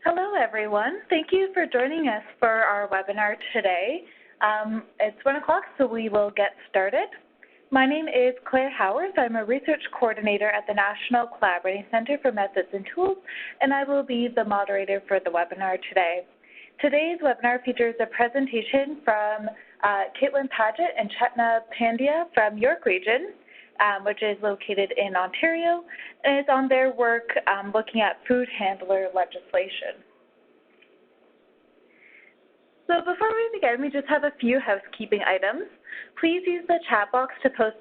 Hello, everyone. Thank you for joining us for our webinar today. It's 1 o'clock, so we will get started. My name is Claire Howard. I'm a research coordinator at the National Collaborating Center for Methods and Tools, and I will be the moderator for the webinar today. Today's webinar features a presentation from Caitlin Paget and Chetna Pandya from York Region, which is located in Ontario, and it's on their work looking at food handler legislation. So before we begin, we just have a few housekeeping items. Please use the chat box to post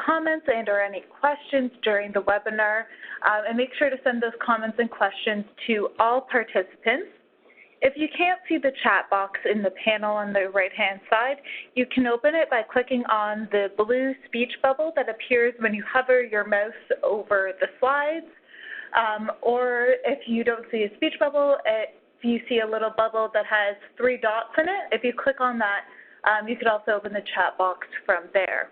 comments and or any questions during the webinar, and make sure to send those comments and questions to all participants. If you can't see the chat box in the panel on the right-hand side, you can open it by clicking on the blue speech bubble that appears when you hover your mouse over the slides. Or if you don't see a speech bubble, if you see a little bubble that has 3 dots in it, if you click on that, you could also open the chat box from there.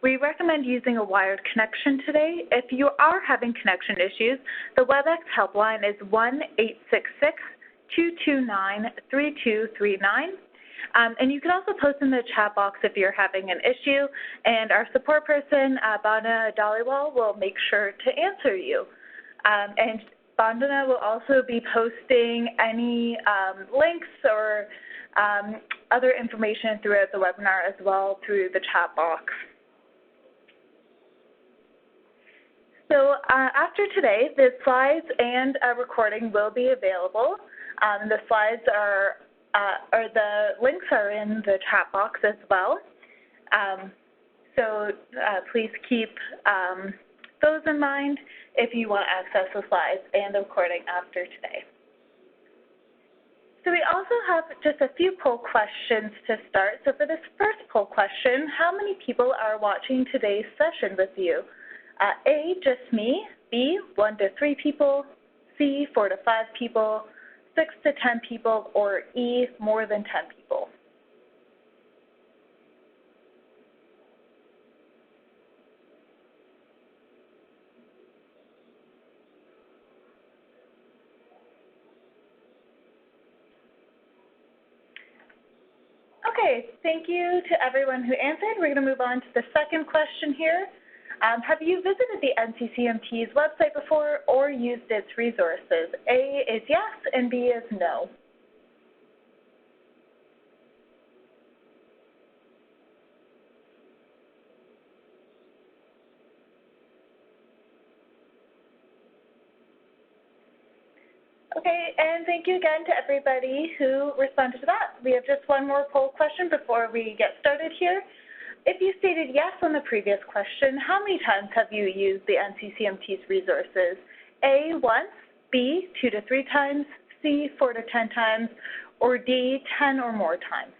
We recommend using a wired connection today. If you are having connection issues, the WebEx helpline is 1-866-229-3239. And you can also post in the chat box if you're having an issue, and our support person, Bandana Dhaliwal, will make sure to answer you. And Bandana will also be posting any links or other information throughout the webinar as well through the chat box. So after today, the slides and a recording will be available. The slides or the links are in the chat box as well. So please keep those in mind if you want to access the slides and the recording after today. So we also have just a few poll questions to start. So for this first poll question, how many people are watching today's session with you? A, just me. B, 1 to 3 people. C, 4 to 5 people. 6 to 10 people. Or E, more than 10 people. Okay, thank you to everyone who answered. We're going to move on to the second question here. Have you visited the NCCMT's website before or used its resources? A is yes and B is no. Okay, and thank you again to everybody who responded to that. We have just one more poll question before we get started here. If you stated yes on the previous question, how many times have you used the NCCMT's resources? A, once, B, 2 to 3 times, C, 4 to 10 times, or D, 10 or more times?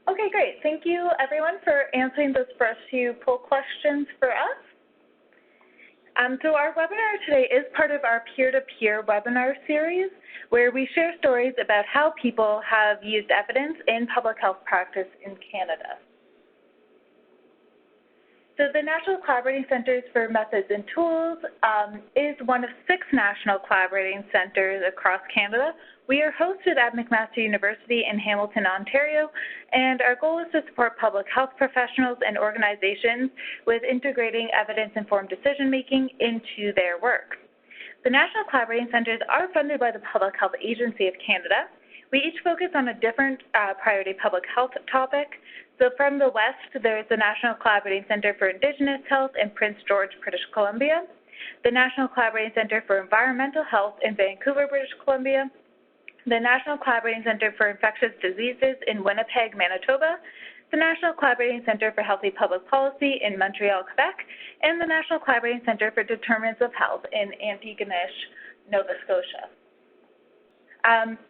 Okay, great. Thank you, everyone, for answering those first few poll questions for us. So our webinar today is part of our peer-to-peer webinar series, where we share stories about how people have used evidence in public health practice in Canada. So the National Collaborating Centers for Methods and Tools is one of 6 national collaborating centers across Canada. We are hosted at McMaster University in Hamilton, Ontario, and our goal is to support public health professionals and organizations with integrating evidence-informed decision-making into their work. The National Collaborating Centers are funded by the Public Health Agency of Canada. We each focus on a different priority public health topic. So from the west, there's the National Collaborating Center for Indigenous Health in Prince George, British Columbia, the National Collaborating Center for Environmental Health in Vancouver, British Columbia, the National Collaborating Center for Infectious Diseases in Winnipeg, Manitoba, the National Collaborating Center for Healthy Public Policy in Montreal, Quebec, and the National Collaborating Center for Determinants of Health in Antigonish, Nova Scotia.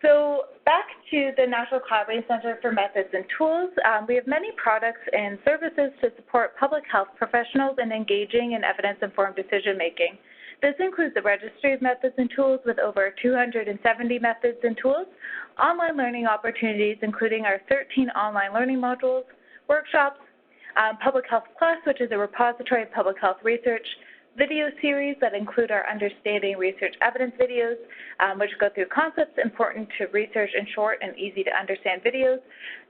So back to the National Collaborating Center for Methods and Tools, we have many products and services to support public health professionals in engaging in evidence-informed decision-making. This includes the registry of methods and tools with over 270 methods and tools, online learning opportunities including our 13 online learning modules, workshops, Public Health Plus, which is a repository of public health research, video series that include our Understanding Research Evidence videos, which go through concepts important to research in short and easy to understand videos.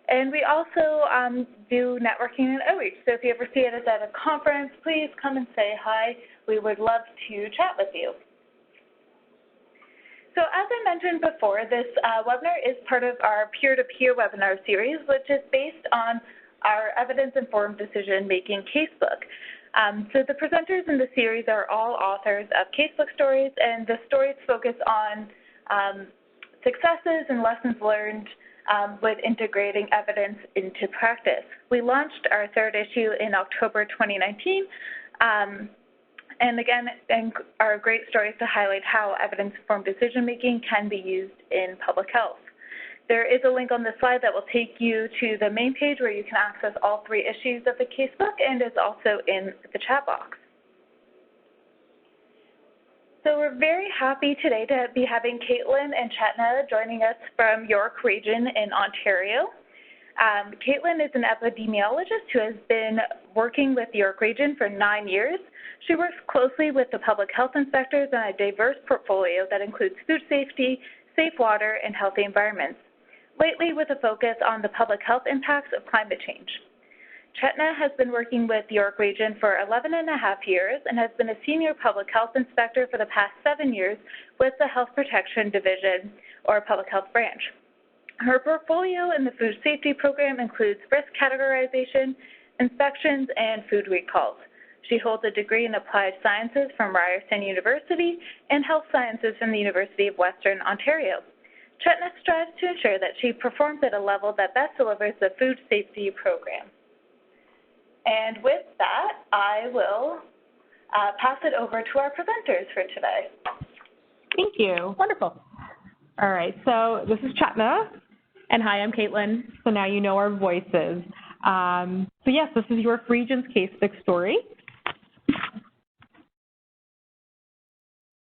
And we also do networking and outreach. So if you ever see us at a conference, please come and say hi. We would love to chat with you. So as I mentioned before, this webinar is part of our peer-to-peer webinar series, which is based on our evidence-informed decision-making casebook. So the presenters in the series are all authors of casebook stories, and the stories focus on successes and lessons learned with integrating evidence into practice. We launched our third issue in October 2019, and again, are great stories to highlight how evidence-informed decision-making can be used in public health. There is a link on the slide that will take you to the main page where you can access all 3 issues of the casebook, and is also in the chat box. So we're very happy today to be having Caitlin and Chetna joining us from York Region in Ontario. Caitlin is an epidemiologist who has been working with York Region for 9 years. She works closely with the public health inspectors on a diverse portfolio that includes food safety, safe water, and healthy environments, lately with a focus on the public health impacts of climate change. Chetna has been working with York Region for 11.5 years and has been a senior public health inspector for the past 7 years with the Health Protection Division or Public Health Branch. Her portfolio in the food safety program includes risk categorization, inspections, and food recalls. She holds a degree in applied sciences from Ryerson University and health sciences from the University of Western Ontario. Chetna strives to ensure that she performs at a level that best delivers the food safety program. And with that, I will pass it over to our presenters for today. Thank you. Wonderful. All right, so this is Chetna. And hi, I'm Caitlin. So now you know our voices. So yes, this is York Region's casebook story.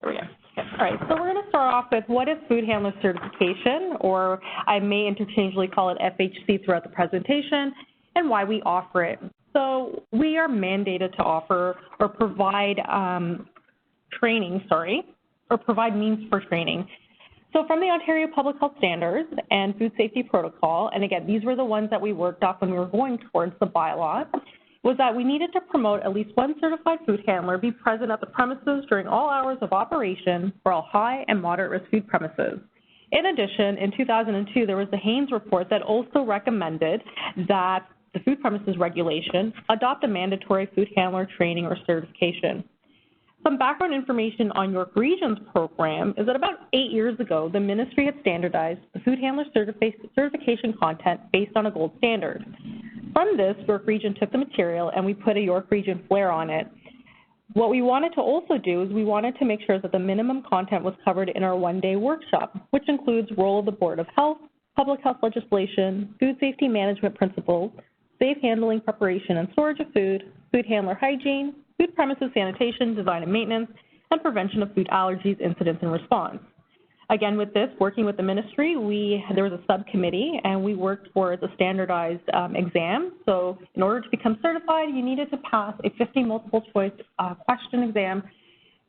There we go. All right, so we're going to start off with what is food handler certification, or I may interchangeably call it FHC throughout the presentation, and why we offer it. So we are mandated to offer or provide provide means for training. So from the Ontario Public Health Standards and Food Safety Protocol, and again, these were the ones that we worked off when we were going towards the bylaw, was that we needed to promote at least one certified food handler be present at the premises during all hours of operation for all high and moderate risk food premises. In addition, in 2002, there was the Haynes report that also recommended that the food premises regulation adopt a mandatory food handler training or certification. Some background information on York Region's program is that about 8 years ago, the ministry had standardized the food handler certification content based on a gold standard. From this, York Region took the material and we put a York Region flair on it. What we wanted to also do is we wanted to make sure that the minimum content was covered in our one-day workshop, which includes role of the Board of Health, public health legislation, food safety management principles, safe handling, preparation, and storage of food, food handler hygiene, food premises sanitation, design and maintenance, and prevention of food allergies, incidents, and response. Again, with this, working with the ministry, there was a subcommittee, and we worked towards a standardized exam. So in order to become certified, you needed to pass a 50 multiple choice question exam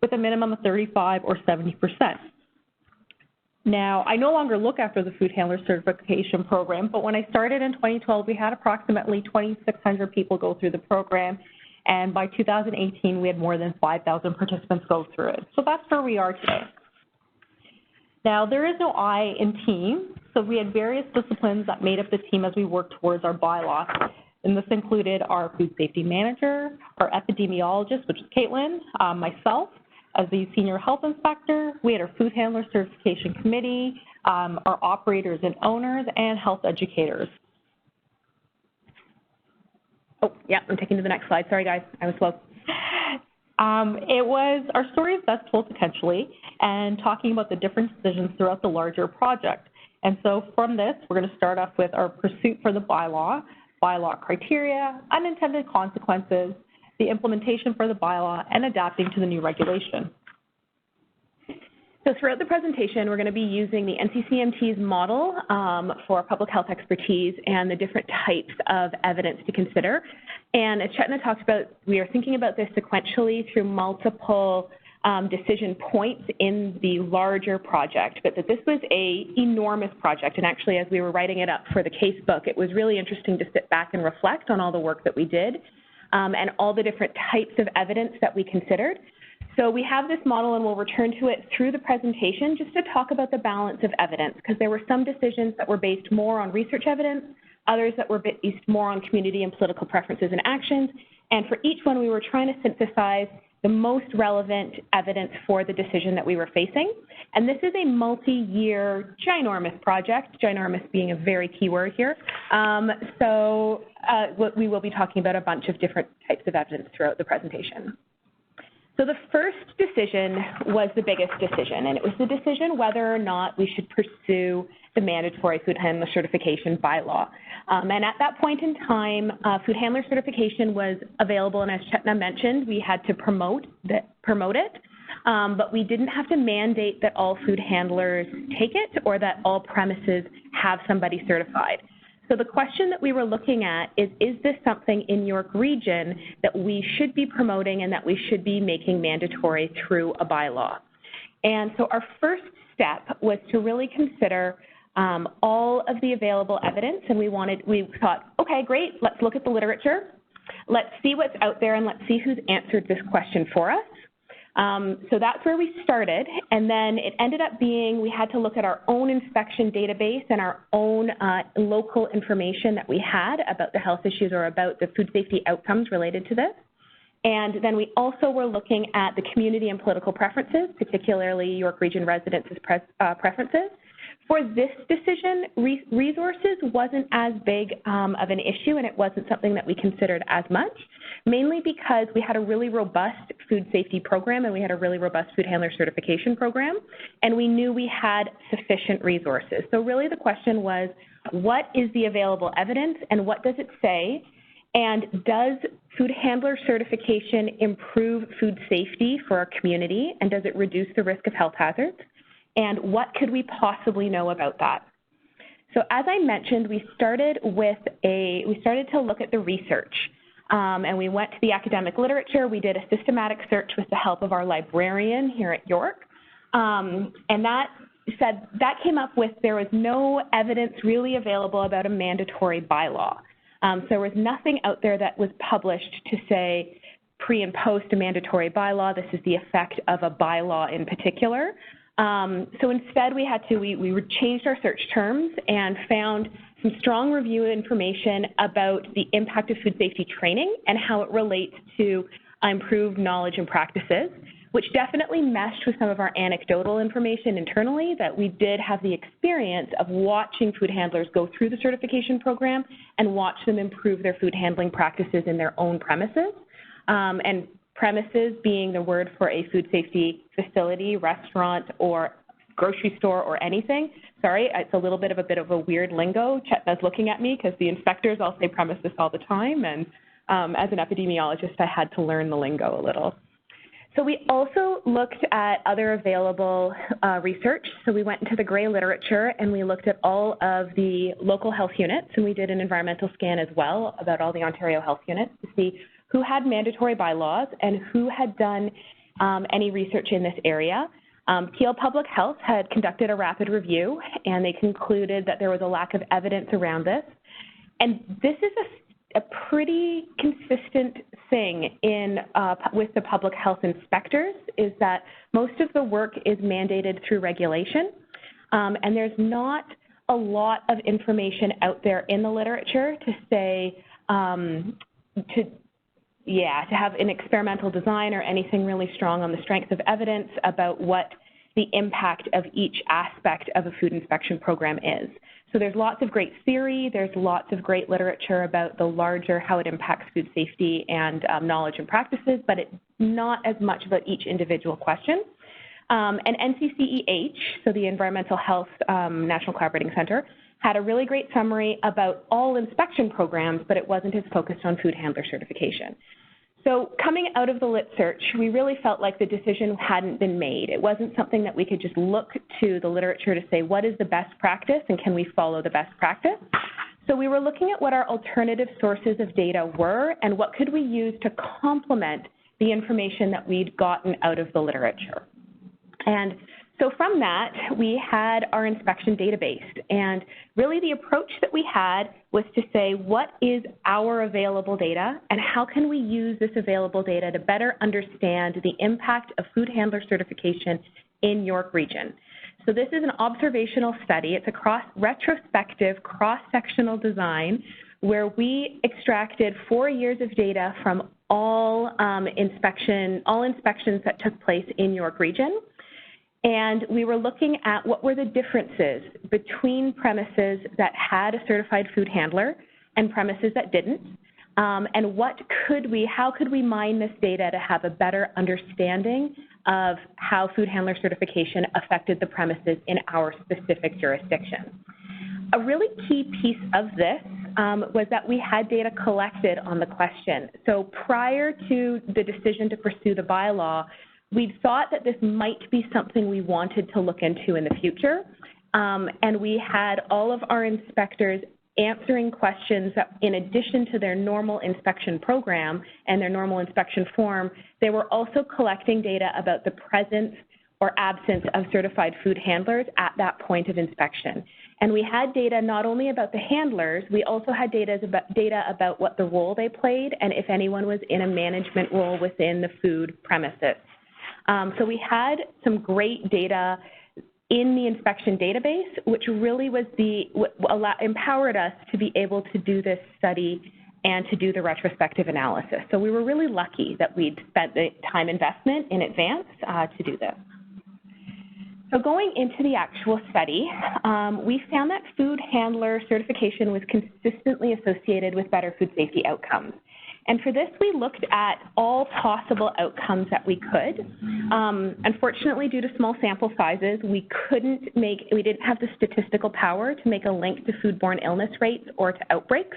with a minimum of 35 or 70%. Now, I no longer look after the food handler certification program, but when I started in 2012, we had approximately 2,600 people go through the program, and by 2018, we had more than 5,000 participants go through it. So that's where we are today. Now, there is no I in team, so we had various disciplines that made up the team as we worked towards our bylaw. And this included our food safety manager, our epidemiologist, which is Caitlin, myself as the senior health inspector. We had our food handler certification committee, our operators and owners, and health educators. Oh, yeah, I'm taking to the next slide. Sorry, guys, I was slow. It was our story is best told potentially, and talking about the different decisions throughout the larger project. And so from this, we're going to start off with our pursuit for the bylaw criteria, unintended consequences, the implementation for the bylaw, and adapting to the new regulation. So throughout the presentation, we're going to be using the NCCMT's model for public health expertise and the different types of evidence to consider. And as Chetna talked about, we are thinking about this sequentially through multiple decision points in the larger project, but that this was an enormous project. And actually, as we were writing it up for the case book, it was really interesting to sit back and reflect on all the work that we did and all the different types of evidence that we considered. So we have this model, and we'll return to it through the presentation just to talk about the balance of evidence, because there were some decisions that were based more on research evidence, others that were based more on community and political preferences and actions. And for each one, we were trying to synthesize the most relevant evidence for the decision that we were facing. And this is a multi-year, ginormous project, ginormous being a very key word here. We will be talking about a bunch of different types of evidence throughout the presentation. So the first decision was the biggest decision, and it was the decision whether or not we should pursue the mandatory food handler certification bylaw. And at that point in time, food handler certification was available, and as Chetna mentioned, we had to promote it, but we didn't have to mandate that all food handlers take it or that all premises have somebody certified. So the question that we were looking at is this something in York Region that we should be promoting and that we should be making mandatory through a bylaw? And so our first step was to really consider all of the available evidence, and we thought, okay, great, let's look at the literature, let's see what's out there, and let's see who's answered this question for us. So that's where we started, and then it ended up being we had to look at our own inspection database and our own local information that we had about the health issues or about the food safety outcomes related to this. And then we also were looking at the community and political preferences, particularly York Region residents' preferences. For this decision, resources wasn't as big of an issue, and it wasn't something that we considered as much, mainly because we had a really robust food safety program and we had a really robust food handler certification program, and we knew we had sufficient resources. So really the question was, what is the available evidence and what does it say? And does food handler certification improve food safety for our community, and does it reduce the risk of health hazards? And what could we possibly know about that? So as I mentioned, we started to look at the research, and we went to the academic literature. We did a systematic search with the help of our librarian here at York, and that came up with there was no evidence really available about a mandatory bylaw. So there was nothing out there that was published to say pre and post a mandatory bylaw, this is the effect of a bylaw in particular. So instead we changed our search terms and found some strong review information about the impact of food safety training and how it relates to improved knowledge and practices, which definitely meshed with some of our anecdotal information internally, that we did have the experience of watching food handlers go through the certification program and watch them improve their food handling practices in their own premises. And premises being the word for a food safety facility, restaurant, or grocery store, or anything. Sorry, it's a little bit of a weird lingo. Chetna's looking at me because the inspectors all say premises all the time, and as an epidemiologist, I had to learn the lingo a little. So we also looked at other available research. So we went into the gray literature and we looked at all of the local health units, and we did an environmental scan as well about all the Ontario health units to see who had mandatory bylaws and who had done any research in this area. PL Public Health had conducted a rapid review, and they concluded that there was a lack of evidence around this. And this is a pretty consistent thing with the public health inspectors, is that most of the work is mandated through regulation, and there's not a lot of information out there in the literature to say, to have an experimental design or anything really strong on the strength of evidence about what the impact of each aspect of a food inspection program is. So there's lots of great theory, there's lots of great literature about the larger, how it impacts food safety and knowledge and practices, but it's not as much about each individual question. And NCCEH, so the Environmental Health National Collaborating Center, had a really great summary about all inspection programs, but it wasn't as focused on food handler certification. So coming out of the lit search, we really felt like the decision hadn't been made. It wasn't something that we could just look to the literature to say, what is the best practice and can we follow the best practice? So we were looking at what our alternative sources of data were and what could we use to complement the information that we'd gotten out of the literature. And so from that, we had our inspection database. And really the approach that we had was to say, what is our available data and how can we use this available data to better understand the impact of food handler certification in York Region. So this is an observational study. It's a retrospective cross-sectional design where we extracted 4 years of data from all inspections that took place in York Region. And we were looking at what were the differences between premises that had a certified food handler and premises that didn't, and how could we mine this data to have a better understanding of how food handler certification affected the premises in our specific jurisdiction. A really key piece of this was that we had data collected on the question. So prior to the decision to pursue the bylaw, we thought that this might be something we wanted to look into in the future, and we had all of our inspectors answering questions that, in addition to their normal inspection program and their normal inspection form, they were also collecting data about the presence or absence of certified food handlers at that point of inspection. And we had data not only about the handlers, we also had data about what the role they played and if anyone was in a management role within the food premises. So we had some great data in the inspection database, which really was empowered us to be able to do this study and to do the retrospective analysis. So we were really lucky that we'd spent the time investment in advance to do this. So going into the actual study, we found that food handler certification was consistently associated with better food safety outcomes. And for this, we looked at all possible outcomes that we could. Unfortunately, due to small sample sizes, we didn't have the statistical power to make a link to foodborne illness rates or to outbreaks.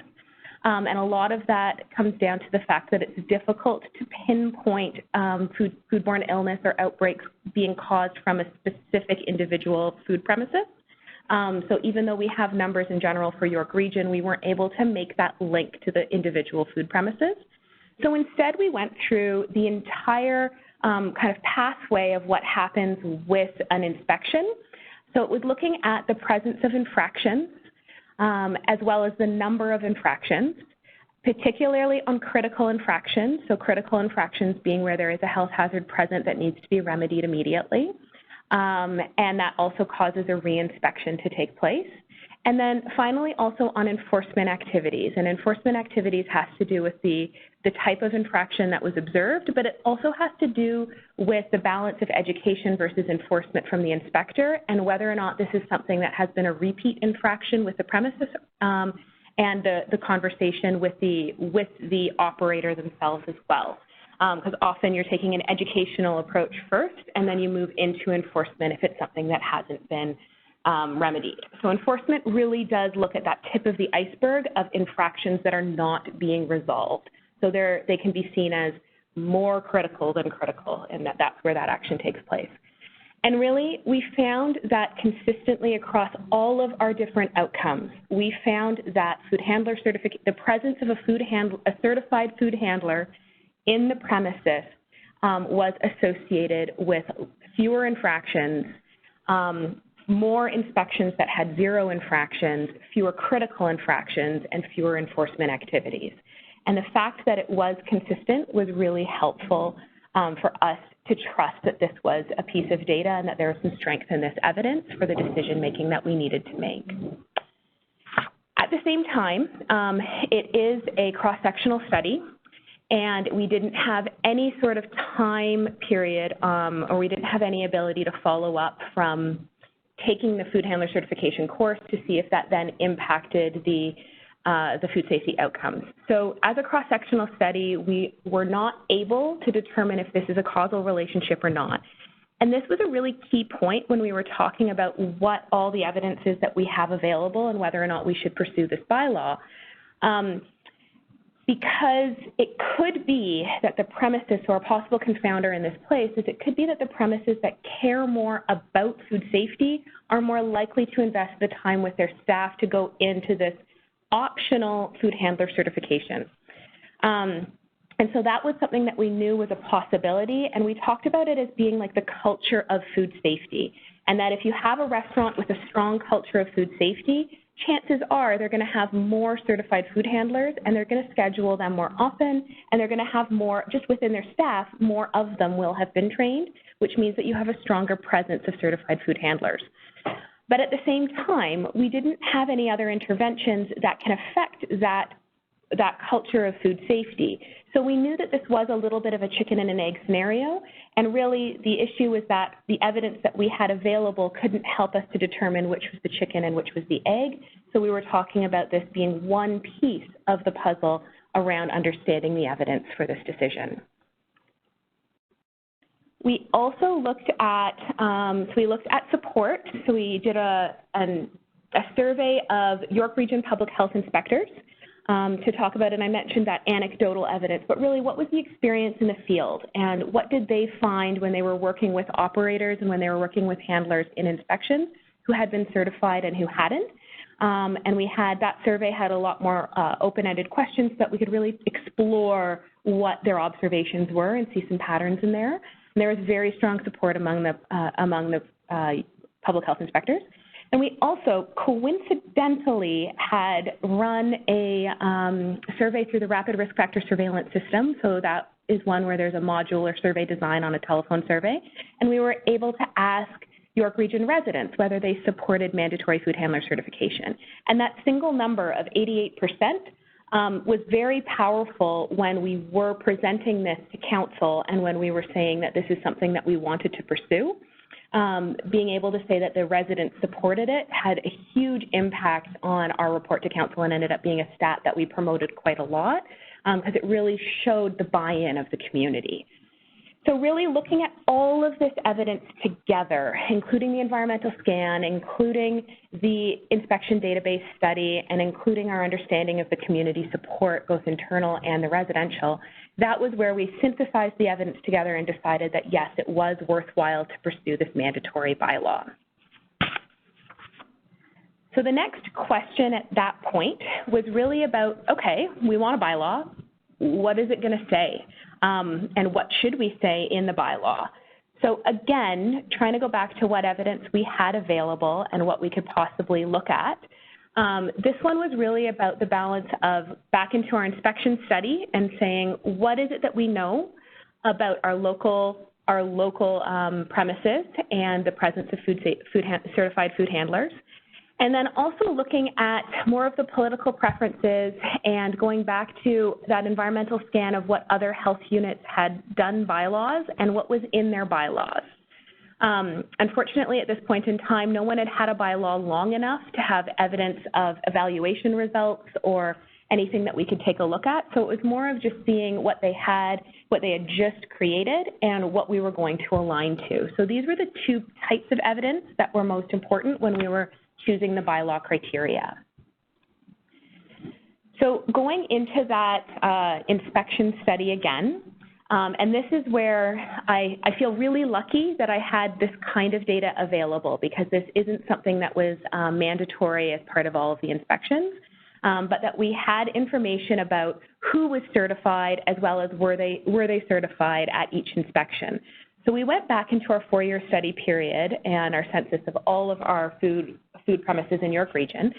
And a lot of that comes down to the fact that it's difficult to pinpoint foodborne illness or outbreaks being caused from a specific individual food premises. So even though we have numbers in general for York Region, we weren't able to make that link to the individual food premises. So instead, we went through the entire kind of pathway of what happens with an inspection. So it was looking at the presence of infractions, as well as the number of infractions, particularly on critical infractions. So critical infractions being where there is a health hazard present that needs to be remedied immediately. And that also causes a reinspection to take place. And then finally also on enforcement activities. And enforcement activities has to do with the type of infraction that was observed, but it also has to do with the balance of education versus enforcement from the inspector and whether or not this is something that has been a repeat infraction with the premises and the conversation with the operator themselves as well. Because often you're taking an educational approach first, and then you move into enforcement if it's something that hasn't been remedied. So enforcement really does look at that tip of the iceberg of infractions that are not being resolved. So they can be seen as more critical than critical, and that's where that action takes place. And really, we found that consistently across all of our different outcomes, we found that food handler certificate, the presence of a certified food handler in the premises was associated with fewer infractions, more inspections that had 0 infractions, fewer critical infractions, and fewer enforcement activities. And the fact that it was consistent was really helpful for us to trust that this was a piece of data and that there was some strength in this evidence for the decision-making that we needed to make. At the same time, it is a cross-sectional study, and we didn't have any sort of time period or we didn't have any ability to follow up from taking the food handler certification course to see if that then impacted the food safety outcomes. So as a cross-sectional study, we were not able to determine if this is a causal relationship or not. And this was a really key point when we were talking about what all the evidence is that we have available and whether or not we should pursue this bylaw. because it could be that the premises, or a possible confounder in this place, is it could be that the premises that care more about food safety are more likely to invest the time with their staff to go into this optional food handler certification. And so that was something that we knew was a possibility, and we talked about it as being like the culture of food safety, and that if you have a restaurant with a strong culture of food safety, chances are they're going to have more certified food handlers, and they're going to schedule them more often, and they're going to have more, just within their staff, more of them will have been trained, which means that you have a stronger presence of certified food handlers. But at the same time, we didn't have any other interventions that can affect that culture of food safety. So we knew that this was a little bit of a chicken and an egg scenario, and really the issue was that the evidence that we had available couldn't help us to determine which was the chicken and which was the egg. So we were talking about this being one piece of the puzzle around understanding the evidence for this decision. We also looked at, support. So we did a survey of York Region Public Health Inspectors to talk about, and I mentioned that anecdotal evidence, but really what was the experience in the field, and what did they find when they were working with operators and when they were working with handlers in inspections who had been certified and who hadn't. And we had, that survey had a lot more open-ended questions that we could really explore what their observations were and see some patterns in there. And there was very strong support among the public health inspectors. And we also coincidentally had run a survey through the Rapid Risk Factor Surveillance System. So that is one where there's a module or survey design on a telephone survey. And we were able to ask York Region residents whether they supported mandatory food handler certification. And that single number of 88% was very powerful when we were presenting this to council and when we were saying that this is something that we wanted to pursue. Being able to say that the residents supported it had a huge impact on our report to council and ended up being a stat that we promoted quite a lot because it really showed the buy-in of the community. So really looking at all of this evidence together, including the environmental scan, including the inspection database study, and including our understanding of the community support, both internal and the residential, that was where we synthesized the evidence together and decided that, yes, it was worthwhile to pursue this mandatory bylaw. So the next question at that point was really about, okay, we want a bylaw. What is it going to say? And what should we say in the bylaw? So again, trying to go back to what evidence we had available and what we could possibly look at. This one was really about the balance of back into our inspection study and saying, what is it that we know about our local premises and the presence of certified food handlers. And then also looking at more of the political preferences and going back to that environmental scan of what other health units had done bylaws and what was in their bylaws. Unfortunately, at this point in time, no one had had a bylaw long enough to have evidence of evaluation results or anything that we could take a look at. So it was more of just seeing what they had just created and what we were going to align to. So these were the two types of evidence that were most important when we were choosing the bylaw criteria. So going into that inspection study again, and this is where I feel really lucky that I had this kind of data available because this isn't something that was mandatory as part of all of the inspections, but that we had information about who was certified as well as were they certified at each inspection. So we went back into our 4-year study period and our census of all of our food premises in York Region,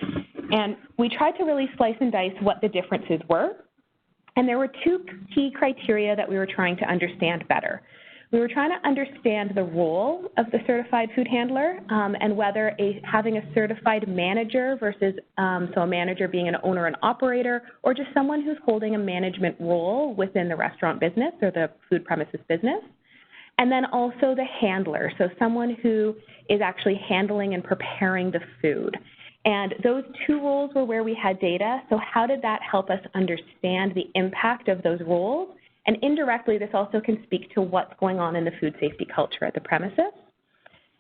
and we tried to really slice and dice what the differences were. And there were two key criteria that we were trying to understand better. We were trying to understand the role of the certified food handler and whether having a certified manager versus, so a manager being an owner and operator, or just someone who's holding a management role within the restaurant business or the food premises business. And then also the handler, so someone who is actually handling and preparing the food. And those two roles were where we had data, so how did that help us understand the impact of those roles? And indirectly, this also can speak to what's going on in the food safety culture at the premises.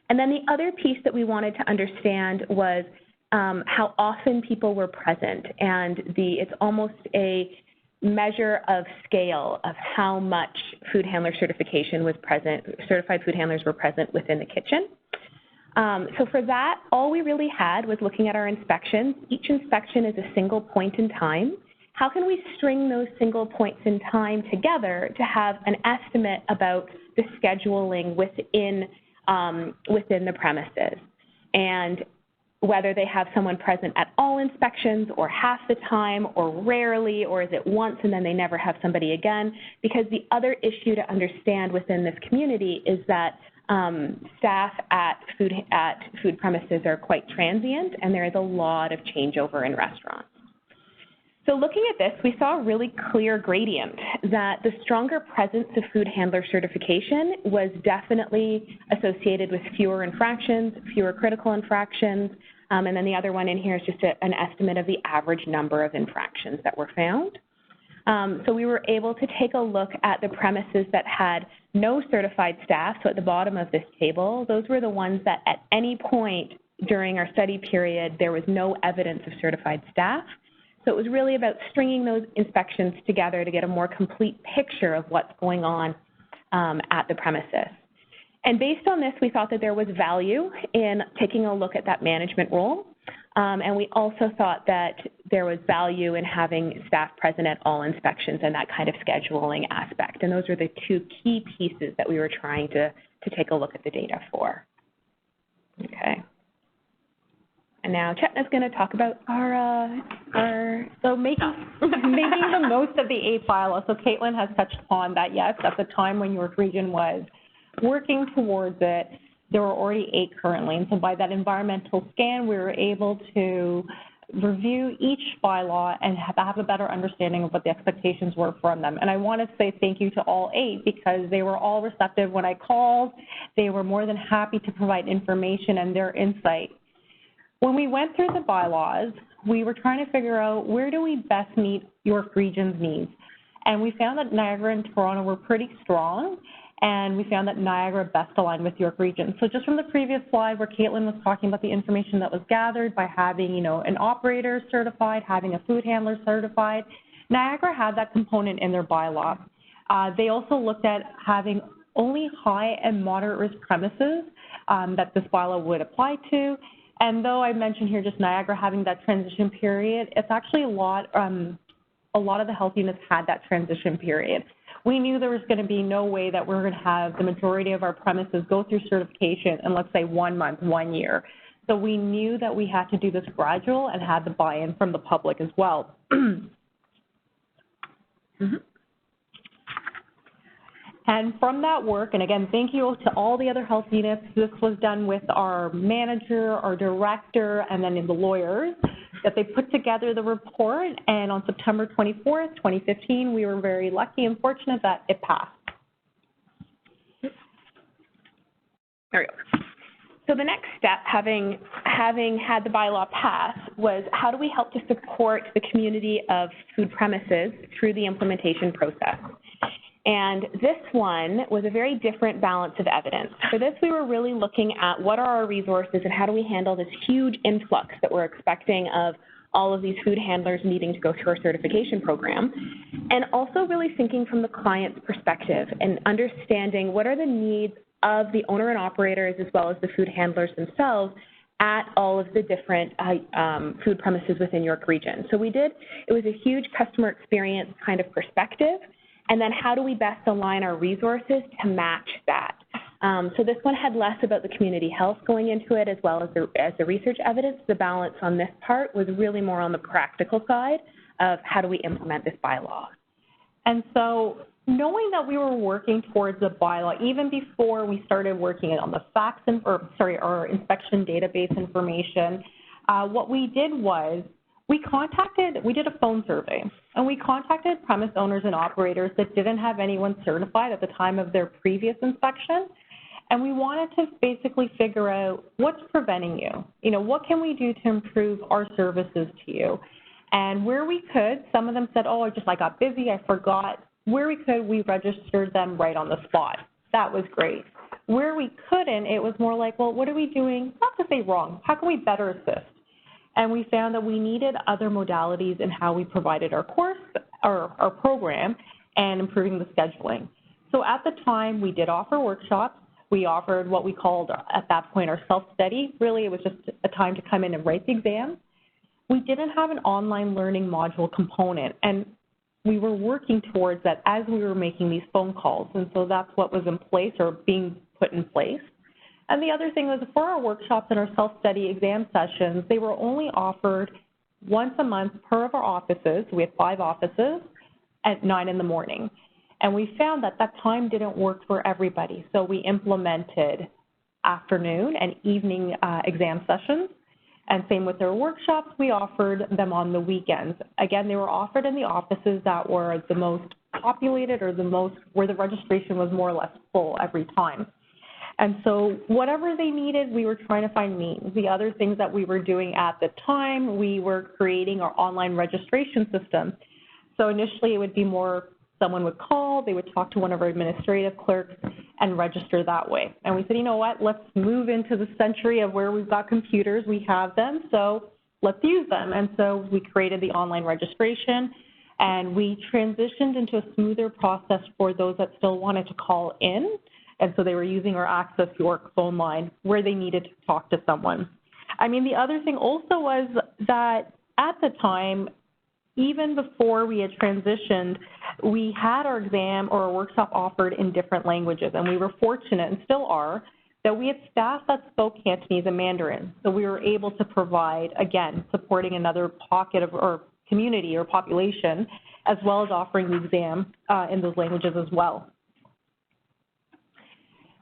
And then the other piece that we wanted to understand was how often people were present. And it's almost measure of scale of how much food handler certification was present, certified food handlers were present within the kitchen. So for that, all we really had was looking at our inspections. Each inspection is a single point in time. How can we string those single points in time together to have an estimate about the scheduling within the premises, and whether they have someone present at all inspections or half the time or rarely, or is it once and then they never have somebody again? Because the other issue to understand within this community is that staff at food premises are quite transient, and there is a lot of changeover in restaurants. So looking at this, we saw a really clear gradient that the stronger presence of food handler certification was definitely associated with fewer infractions, fewer critical infractions, and then the other one in here is just an estimate of the average number of infractions that were found. So we were able to take a look at the premises that had no certified staff. So at the bottom of this table, those were the ones that at any point during our study period, there was no evidence of certified staff. So it was really about stringing those inspections together to get a more complete picture of what's going on at the premises. And based on this, we thought that there was value in taking a look at that management role. And we also thought that there was value in having staff present at all inspections and that kind of scheduling aspect. And those are the two key pieces that we were trying to take a look at the data for. Okay. And now Chetna's going to talk about so making the most of the 8 bylaws. So Caitlin has touched upon that, yes, at the time when York Region was working towards it, there were already 8 currently. And so by that environmental scan, we were able to review each bylaw and have a better understanding of what the expectations were from them. And I want to say thank you to all 8 because they were all receptive when I called. They were more than happy to provide information and their insight. When we went through the bylaws, we were trying to figure out where do we best meet York Region's needs. And we found that Niagara and Toronto were pretty strong, and we found that Niagara best aligned with York Region. So just from the previous slide where Caitlin was talking about the information that was gathered by having, an operator certified, having a food handler certified, Niagara had that component in their bylaw. They also looked at having only high and moderate risk premises that this bylaw would apply to. And though I mentioned here just Niagara having that transition period, it's actually a lot of the health units had that transition period. We knew there was going to be no way that we're going to have the majority of our premises go through certification in, let's say, 1 month, 1 year. So we knew that we had to do this gradual and had the buy-in from the public as well. And from that work, and again, thank you to all the other health units. This was done with our manager, our director, and then the lawyers, that they put together the report. And on September 24th, 2015, we were very lucky and fortunate that it passed. There we go. So the next step, having had the bylaw pass, was how do we help to support the community of food premises through the implementation process? And this one was a very different balance of evidence. For this, we were really looking at what are our resources and how do we handle this huge influx that we're expecting of all of these food handlers needing to go through our certification program, and also really thinking from the client's perspective and understanding what are the needs of the owner and operators as well as the food handlers themselves at all of the different food premises within York Region. So it was a huge customer experience kind of perspective. And then how do we best align our resources to match that? So this one had less about the community health going into it as well as the research evidence. The balance on this part was really more on the practical side of how do we implement this bylaw. And so knowing that we were working towards a bylaw, even before we started working on the our inspection database information, what we did was we did a phone survey, and we contacted premise owners and operators that didn't have anyone certified at the time of their previous inspection, and we wanted to basically figure out what's preventing you. What can we do to improve our services to you? And where we could, some of them said, oh, I got busy, I forgot. Where we could, we registered them right on the spot. That was great. Where we couldn't, it was more like, well, what are we doing? Not to say wrong, how can we better assist? And we found that we needed other modalities in how we provided our course, our program and improving the scheduling. So at the time, we did offer workshops. We offered what we called at that point our self-study. Really, it was just a time to come in and write the exam. We didn't have an online learning module component, and we were working towards that as we were making these phone calls, and so that's what was in place or being put in place. And the other thing was for our workshops and our self-study exam sessions, they were only offered once a month per of our offices. We have 5 offices at 9 in the morning. And we found that that time didn't work for everybody, so we implemented afternoon and evening exam sessions. And same with their workshops, we offered them on the weekends. Again, they were offered in the offices that were the most populated or where the registration was more or less full every time. And so whatever they needed, we were trying to find means. The other things that we were doing at the time, we were creating our online registration system. So initially it would be more someone would call, they would talk to one of our administrative clerks and register that way. And we said, you know what, let's move into the century of where we've got computers, we have them, so let's use them. And so we created the online registration, and we transitioned into a smoother process for those that still wanted to call in. And so they were using our Access York phone line where they needed to talk to someone. I mean, the other thing also was that at the time, even before we had transitioned, we had our exam or our workshop offered in different languages, and we were fortunate, and still are, that we had staff that spoke Cantonese and Mandarin. So we were able to provide, again, supporting another pocket of or community or population, as well as offering the exam in those languages as well.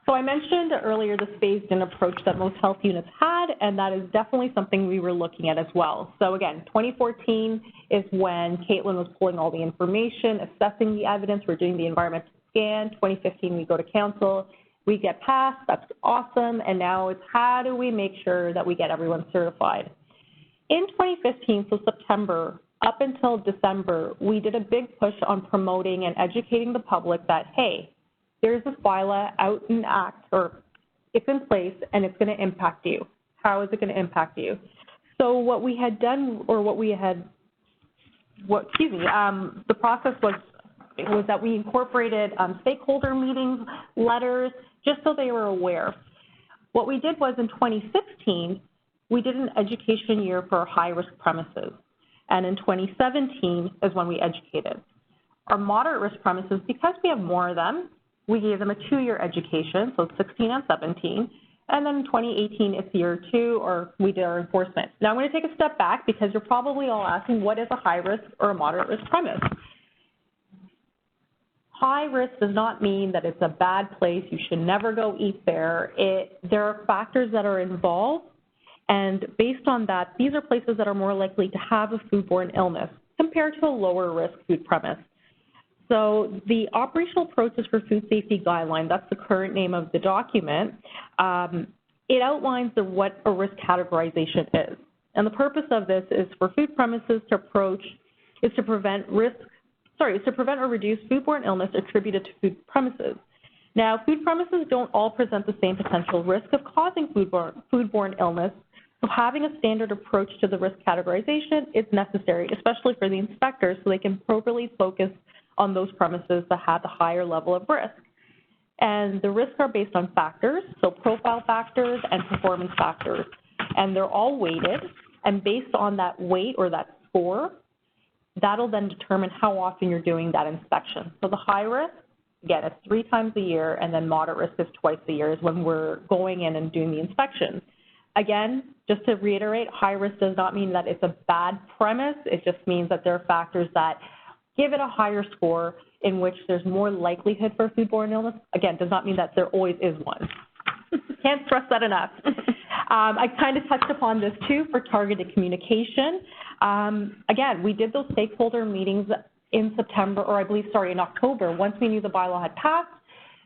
So I mentioned earlier the phased-in approach that most health units had, and that is definitely something we were looking at as well. So again, 2014 is when Caitlin was pulling all the information, assessing the evidence, we're doing the environmental scan. 2015, we go to council, we get passed, that's awesome, and now it's how do we make sure that we get everyone certified. In 2015, so September, up until December, we did a big push on promoting and educating the public that, hey, there's this bylaw out in act, or it's in place, and it's going to impact you. How is it going to impact you? So what we had done, or the process was that we incorporated stakeholder meetings, letters, just so they were aware. What we did was in 2016, we did an education year for high-risk premises, and in 2017 is when we educated. Our moderate-risk premises, because we have more of them, we gave them a 2-year education, so 16 and 17, and then in 2018, it's year 2, or we did our enforcement. Now I'm going to take a step back because you're probably all asking, what is a high-risk or a moderate-risk premise? High risk does not mean that it's a bad place, you should never go eat there. There are factors that are involved, and based on that, these are places that are more likely to have a foodborne illness compared to a lower-risk food premise. So the operational approaches for food safety guideline, that's the current name of the document, it outlines what a risk categorization is. And the purpose of this is for food premises to prevent or reduce foodborne illness attributed to food premises. Now, food premises don't all present the same potential risk of causing foodborne illness, so having a standard approach to the risk categorization is necessary, especially for the inspectors, so they can appropriately focus on those premises that have the higher level of risk. And the risks are based on factors, so profile factors and performance factors. And they're all weighted, and based on that weight or that score, that'll then determine how often you're doing that inspection. So the high risk, again, it's 3 times a year, and then moderate risk is twice a year is when we're going in and doing the inspections. Again, just to reiterate, high risk does not mean that it's a bad premise. It just means that there are factors that give it a higher score in which there's more likelihood for foodborne illness. Again, does not mean that there always is one. Can't stress that enough. I kind of touched upon this too for targeted communication. Again, we did those stakeholder meetings in in October, once we knew the bylaw had passed,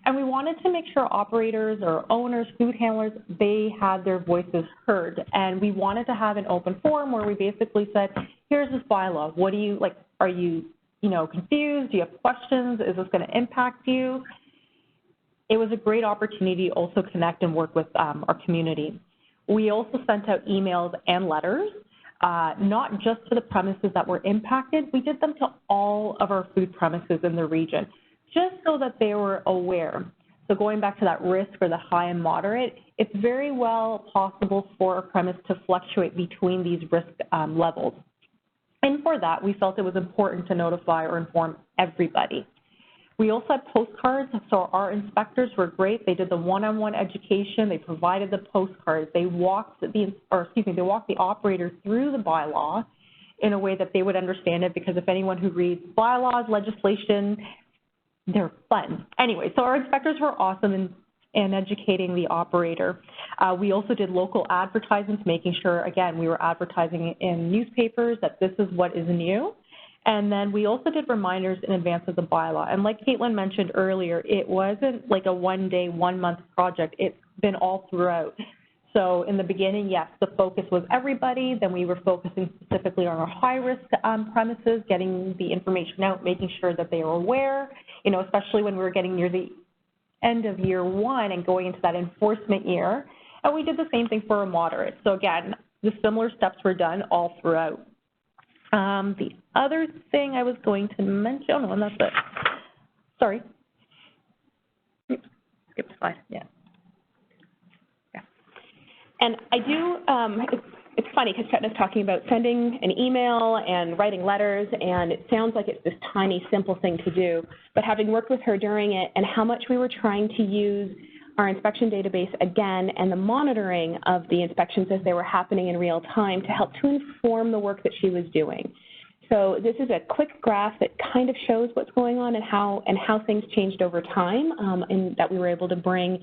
and we wanted to make sure operators or owners, food handlers, they had their voices heard. And we wanted to have an open forum where we basically said, here's this bylaw. What do you, like, are you confused? Do you have questions? Is this going to impact you? It was a great opportunity to also connect and work with our community. We also sent out emails and letters not just to the premises that were impacted, we did them to all of our food premises in the region, just so that they were aware. So going back to that risk for the high and moderate, it's very well possible for a premise to fluctuate between these risk levels. And for that, we felt it was important to notify or inform everybody. We also had postcards, so our inspectors were great. They did the one-on-one education. They provided the postcards. They walked the operator through the bylaw in a way that they would understand it, because if anyone who reads bylaws, legislation, they're fun. Anyway, so our inspectors were awesome in educating the operator. We also did local advertisements, making sure, again, we were advertising in newspapers that this is what is new. And then we also did reminders in advance of the bylaw. And like Caitlin mentioned earlier, it wasn't like a one-day, one-month project. It's been all throughout. So in the beginning, yes, the focus was everybody. Then we were focusing specifically on our high-risk premises, getting the information out, making sure that they were aware, especially when we were getting near the end of year one and going into that enforcement year. And we did the same thing for a moderate. So again, the similar steps were done all throughout. The other thing I was going to mention, and that's it. Sorry. Oops, skip the slide. Yeah. And I do, it's funny because Chetna's talking about sending an email and writing letters, and it sounds like it's this tiny, simple thing to do. But having worked with her during it and how much we were trying to use our inspection database again and the monitoring of the inspections as they were happening in real time to help to inform the work that she was doing. So this is a quick graph that kind of shows what's going on and how things changed over time, and that we were able to bring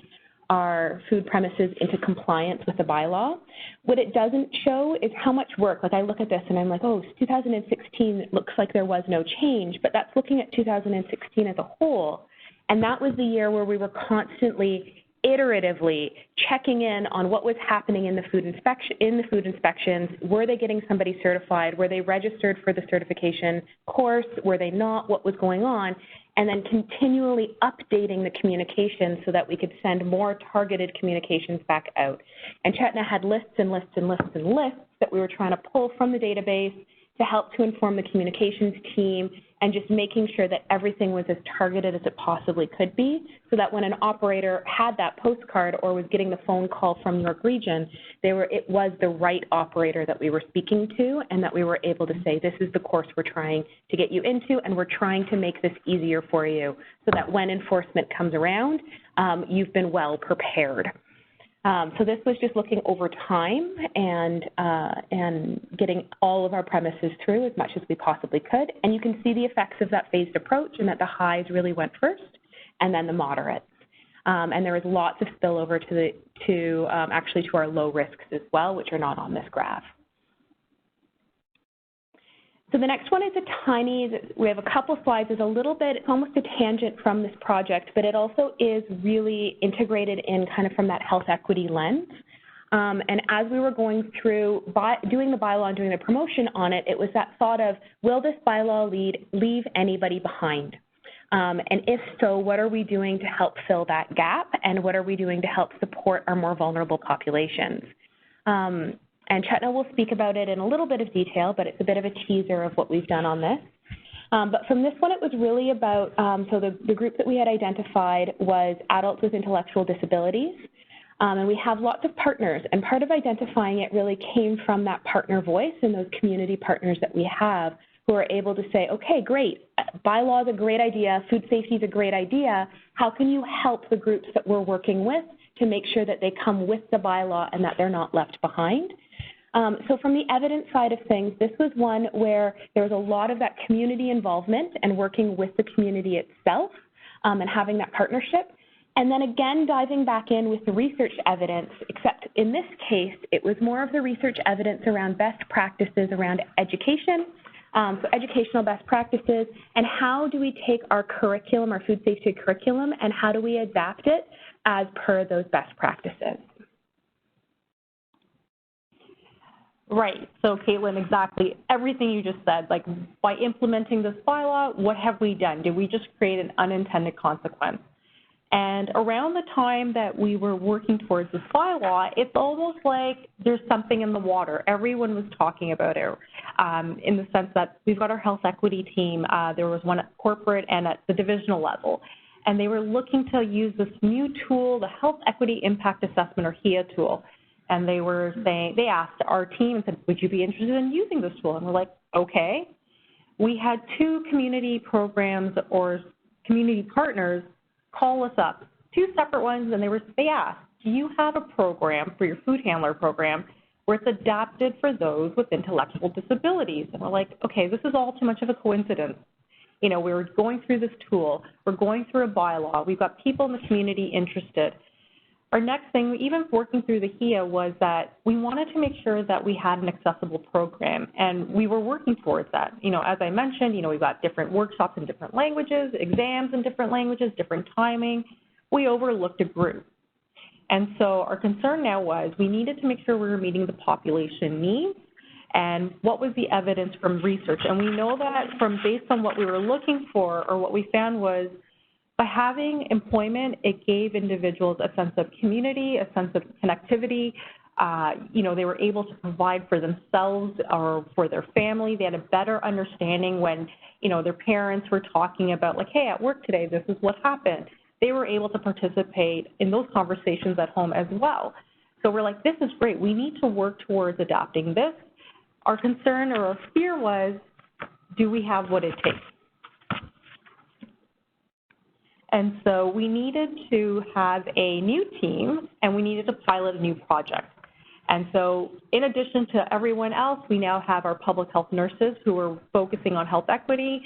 our food premises into compliance with the bylaw. What it doesn't show is how much work. Like I look at this and I'm like, oh, 2016 it looks like there was no change, but that's looking at 2016 as a whole. And that was the year where we were constantly, iteratively checking in on what was happening in the food inspections. Were they getting somebody certified? Were they registered for the certification course? Were they not? What was going on? And then continually updating the communications so that we could send more targeted communications back out. And Chetna had lists and lists and lists and lists that we were trying to pull from the database to help to inform the communications team, and just making sure that everything was as targeted as it possibly could be, so that when an operator had that postcard or was getting the phone call from York Region, it was the right operator that we were speaking to, and that we were able to say, this is the course we're trying to get you into, and we're trying to make this easier for you, so that when enforcement comes around, you've been well prepared. So this was just looking over time and getting all of our premises through as much as we possibly could. And you can see the effects of that phased approach, and that the highs really went first, and then the moderates. And there was lots of spillover actually to our low risks as well, which are not on this graph. So the next one is we have a couple slides. It's a little bit, it's almost a tangent from this project, but it also is really integrated in kind of from that health equity lens. And as we were going through doing the bylaw and doing the promotion on it, it was that thought of, will this bylaw leave anybody behind? And if so, what are we doing to help fill that gap? And what are we doing to help support our more vulnerable populations? And Chetna will speak about it in a little bit of detail, but it's a bit of a teaser of what we've done on this. But from this one, it was really about, so the group that we had identified was adults with intellectual disabilities. And we have lots of partners, and part of identifying it really came from that partner voice and those community partners that we have who are able to say, okay, great, bylaw is a great idea, food safety is a great idea. How can you help the groups that we're working with to make sure that they come with the bylaw and that they're not left behind? So from the evidence side of things, this was one where there was a lot of that community involvement and working with the community itself and having that partnership. And then again, diving back in with the research evidence, except in this case, it was more of the research evidence around best practices around education, so educational best practices, and how do we take our curriculum, our food safety curriculum, and how do we adapt it as per those best practices. Right. So, Caitlin, exactly everything you just said, like by implementing this bylaw, what have we done? Did we just create an unintended consequence? And around the time that we were working towards this bylaw, it's almost like there's something in the water. Everyone was talking about it in the sense that we've got our health equity team. There was one at corporate and at the divisional level. And they were looking to use this new tool, the Health Equity Impact Assessment, or HEA tool. And they were saying, they asked our team and said, would you be interested in using this tool? And we're like, okay. We had 2 community programs or community partners call us up, 2 separate ones, and they asked, do you have a program for your food handler program where it's adapted for those with intellectual disabilities? And we're like, okay, this is all too much of a coincidence. You know, we were going through this tool, we're going through a bylaw, we've got people in the community interested. Our next thing, even working through the HEA, was that we wanted to make sure that we had an accessible program, and we were working towards that. You know, as I mentioned, you know, we've got different workshops in different languages, exams in different languages, different timing. We overlooked a group. And so our concern now was we needed to make sure we were meeting the population needs and what was the evidence from research. And we know that from based on what we were looking for, or what we found was, by having employment, it gave individuals a sense of community, a sense of connectivity. You know, they were able to provide for themselves or for their family. They had a better understanding when, you know, their parents were talking about, like, hey, at work today, this is what happened. They were able to participate in those conversations at home as well. So we're like, this is great. We need to work towards adopting this. Our concern or our fear was, do we have what it takes? And so we needed to have a new team, and we needed to pilot a new project. And so in addition to everyone else, we now have our public health nurses who are focusing on health equity.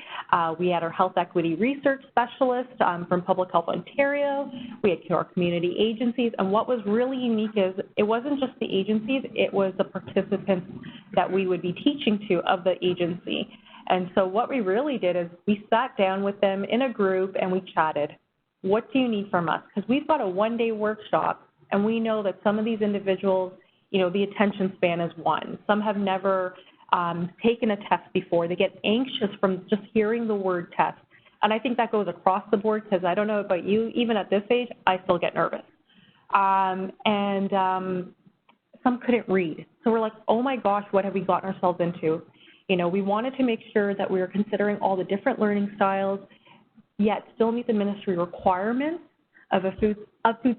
We had our health equity research specialist from Public Health Ontario. We had our community agencies. And what was really unique is it wasn't just the agencies, it was the participants that we would be teaching to of the agency. And so what we really did is we sat down with them in a group and we chatted. What do you need from us? Because we've got a one-day workshop, and we know that some of these individuals, you know, the attention span is 1. Some have never taken a test before. They get anxious from just hearing the word test. And I think that goes across the board, because I don't know about you, even at this age, I still get nervous. Some couldn't read. So we're like, oh my gosh, what have we gotten ourselves into? You know, we wanted to make sure that we were considering all the different learning styles, yet still meet the ministry requirements of food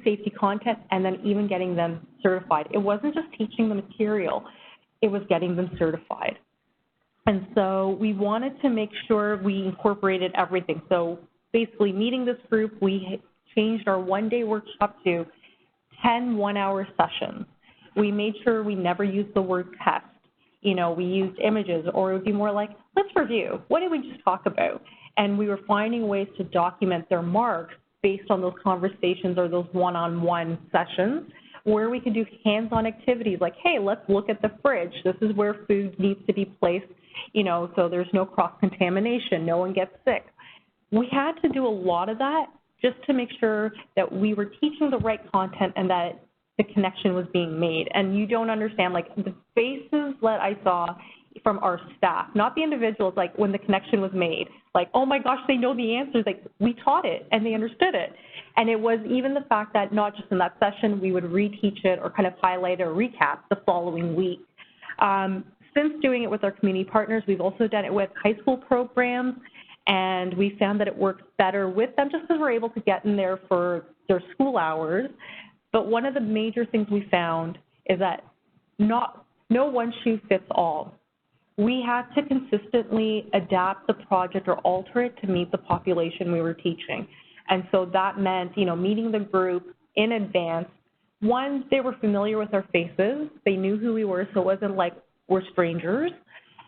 safety content, and then even getting them certified. It wasn't just teaching the material, it was getting them certified. And so we wanted to make sure we incorporated everything. So basically meeting this group, we changed our one-day workshop to 10 one-hour sessions. We made sure we never used the word test. You know, we used images, or it would be more like, let's review. What did we just talk about? And we were finding ways to document their marks based on those conversations or those one-on-one sessions, where we could do hands-on activities like, hey, let's look at the fridge. This is where food needs to be placed, you know, so there's no cross-contamination, no one gets sick. We had to do a lot of that just to make sure that we were teaching the right content and that the connection was being made. And you don't understand, like, the faces that I saw from our staff, not the individuals, like when the connection was made, like, oh my gosh, they know the answers, like we taught it and they understood it. And it was even the fact that not just in that session, we would reteach it or kind of highlight or recap the following week. Since doing it with our community partners, we've also done it with high school programs, and we found that it works better with them just because we're able to get in there for their school hours. But one of the major things we found is that no one shoe fits all. We had to consistently adapt the project or alter it to meet the population we were teaching. And so that meant, you know, meeting the group in advance. One, they were familiar with our faces. They knew who we were, so it wasn't like we're strangers.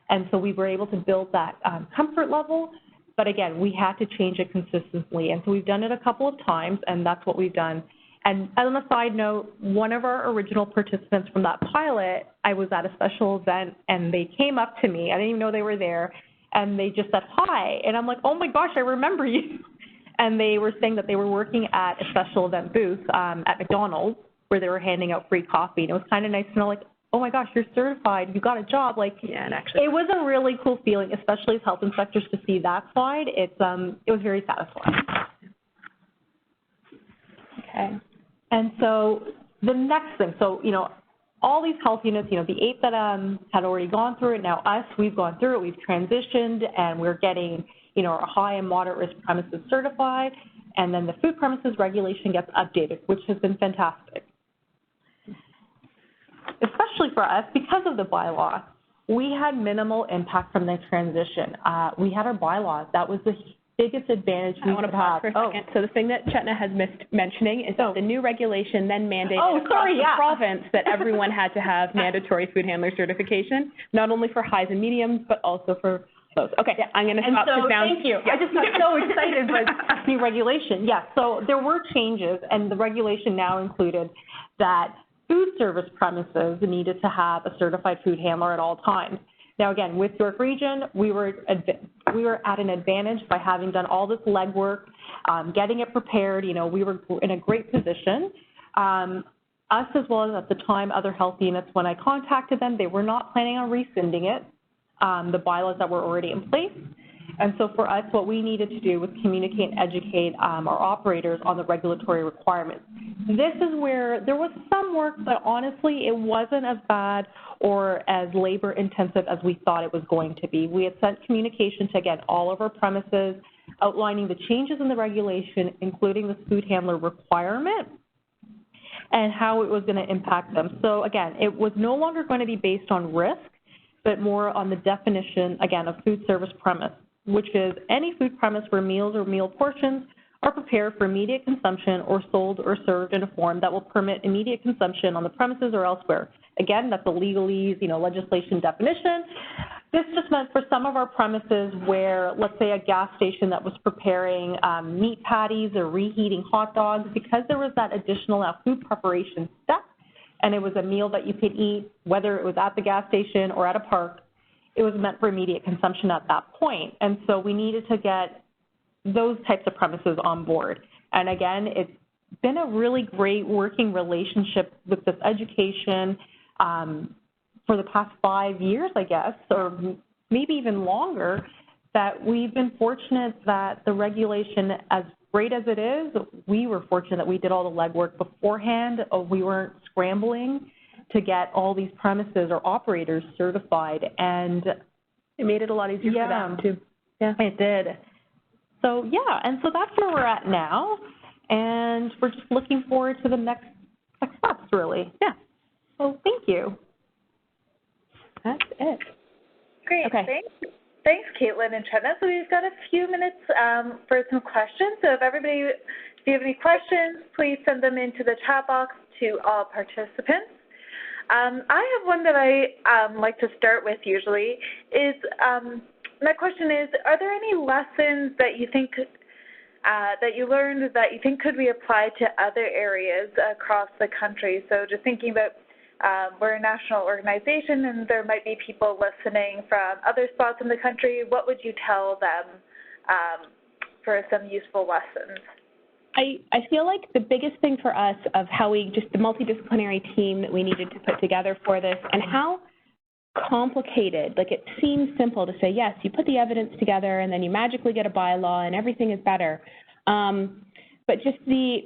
And so we were able to build that comfort level. But again, we had to change it consistently. And so we've done it a couple of times, and that's what we've done. And on a side note, one of our original participants from that pilot, I was at a special event, and they came up to me. I didn't even know they were there. And they just said, hi. And I'm like, oh, my gosh, I remember you. And they were saying that they were working at a special event booth at McDonald's where they were handing out free coffee. And it was kind of nice to know, like, oh, my gosh, you're certified. You got a job. Like, yeah, and actually, it was a really cool feeling, especially as health inspectors, to see that side. It was very satisfying. Okay. And so the next thing, so, all these health units, the 8 that had already gone through it, now us, we've gone through it, we've transitioned, and we're getting, our high and moderate risk premises certified, and then the food premises regulation gets updated, which has been fantastic. Especially for us, because of the bylaw, we had minimal impact from the transition. We had our bylaws. That was the biggest advantage we could have. I want to pause for a second. So the thing that Chetna has missed mentioning is that the new regulation then mandated across the province that everyone had to have mandatory food handler certification, not only for highs and mediums, but also for lows. Okay, I'm going to stop this down. Thank you. I just got so excited by this new regulation. Yeah, so there were changes, and the regulation now included that food service premises needed to have a certified food handler at all times. Now, again, with York Region, we were at an advantage by having done all this legwork, getting it prepared. We were in a great position. Us, as well as at the time, other health units, when I contacted them, they were not planning on rescinding it, the bylaws that were already in place. And so for us, what we needed to do was communicate and educate our operators on the regulatory requirements. This is where there was some work, but honestly, it wasn't as bad or as labor-intensive as we thought it was going to be. We had sent communication to, again, all of our premises, outlining the changes in the regulation, including the food handler requirement, and how it was going to impact them. So, again, it was no longer going to be based on risk, but more on the definition, again, of food service premise, which is any food premise where meals or meal portions are prepared for immediate consumption or sold or served in a form that will permit immediate consumption on the premises or elsewhere. Again, that's a legalese, legislation definition. This just meant for some of our premises where, let's say, a gas station that was preparing meat patties or reheating hot dogs, because there was that additional food preparation step, and it was a meal that you could eat, whether it was at the gas station or at a park, it was meant for immediate consumption at that point. And so we needed to get those types of premises on board. And again, it's been a really great working relationship with this education for the past 5 years, I guess, or maybe even longer, that we've been fortunate that the regulation, as great as it is, we were fortunate that we did all the legwork beforehand. We weren't scrambling to get all these premises or operators certified, and it made it a lot easier for them too. Yeah, it did. So yeah, and so that's where we're at now, and we're just looking forward to the next steps, really. Yeah. So thank you. That's it. Great. Okay. Thanks, Caitlin and Chetna. So we've got a few minutes for some questions. So if you have any questions, please send them into the chat box to all participants. I have one that I like to start with usually is, my question is, are there any lessons that you think that you learned that you think could be applied to other areas across the country? So just thinking about we're a national organization and there might be people listening from other spots in the country. What would you tell them for some useful lessons? I feel like the biggest thing for us of how just the multidisciplinary team that we needed to put together for this, and how complicated, like it seems simple to say, yes, you put the evidence together and then you magically get a bylaw and everything is better. But just